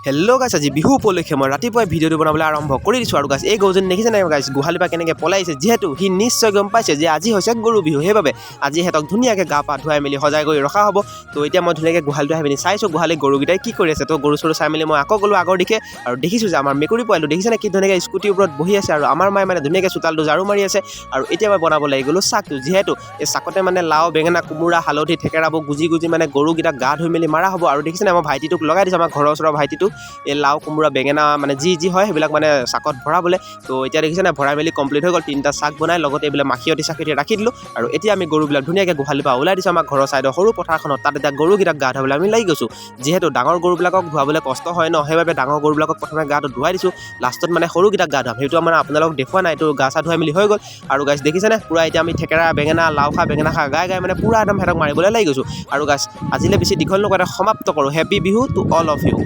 Hello' গাইছ, আজি বিহু উপলক্ষে মই ৰাতিপুৱাই ভিডিঅ'টো বনাবলৈ আৰম্ভ কৰি দিছোঁ। আৰু গাইছ এই গৰুজনী দেখিছে নাই গাইছ, গোহালিৰ পৰা কেনেকৈ পলাইছে। যিহেতু সি নিশ্চয় গম পাইছে যে আজি হৈছে গৰু বিহু, সেইবাবে আজি সিহঁতক ধুনীয়াকৈ গা পা ধুৱাই মেলি সজাই কৰি ৰখা হ'ব। তো এতিয়া মই ধুনীয়াকৈ গোহালিটো আহি পিনি চাইছোঁ গোহালি গৰুকেইটাই কি কৰি আছে। তো গৰু চৰু চাই মেলি মই আকৌ গ'লোঁ আগৰ দিশে আৰু দেখিছোঁ যে আমাৰ মেকুৰী পোৱালিটো দেখিছেনে কি ধুনীয়াকৈ স্কুটিৰ ওপৰত বহি আছে। আৰু আমাৰ মায়ে মানে ধুনীয়াকৈ চোতালটো ঝাৰু মাৰি আছে। আৰু এতিয়া মই বনাব লাগি গ'লোঁ চাকটো, যিহেতু এই চাকতে মানে লাও, বেঙেনা, কোমোৰা, হালধি, থেকেৰাবোৰ গুজি মানে গৰুকেইটাক গা ধুই মেলি মাৰা হ'ব। আৰু দেখিছেনে আমাৰ ভাইটিটোক লগাই দিছে, আমাৰ ঘৰৰ ওচৰৰ ভাইটিটো এই লাও, কোমোৰা, বেঙেনা মানে যি হয় সেইবিলাক মানে চাকত ভৰাবলৈ। তো এতিয়া দেখিছেনে ভৰাই মেলি কমপ্লিট হৈ গ'ল। 3টা চাক বনাই লগতে এইবিলাক মাখিয়তি চাখিয়তি ৰাখি দিলোঁ। আৰু এতিয়া আমি গৰুবিলাক ধুনীয়াকৈ গোহালিৰ পৰা ওলাই দিছোঁ আমাৰ ঘৰৰ ছাইডৰ সৰু পথাৰখনত। তাত এতিয়া গৰুকেইটাক গা ধুৱাবলৈ আমি লাগি গৈছোঁ। যিহেতু ডাঙৰ গৰুবিলাকক ধুৱাবলৈ কষ্ট হয় ন, সেইবাবে ডাঙৰ গৰুবিলাকক প্ৰথমে গাটো ধুৱাই দিছোঁ, লাষ্টত মানে সৰুকেইটাক গা ধুৱাম। সেইটো মানে আপোনালোকক দেখুওৱা নাই, এইটো গা চা ধুৱাই মেলি হৈ গ'ল। আৰু গাইছ দেখিছেনে পূৰা এতিয়া আমি থেকেৰা, বেঙেনা, লাও খা, বেঙেনা খা গাই মানে পূৰা একদম সিহঁতক মাৰিবলৈ লাগি গৈছোঁ। আৰু গাইছ আজিলৈ বেছি দীঘল নকৰে, সমাপ্ত কৰোঁ। Happy Bihu to all of U.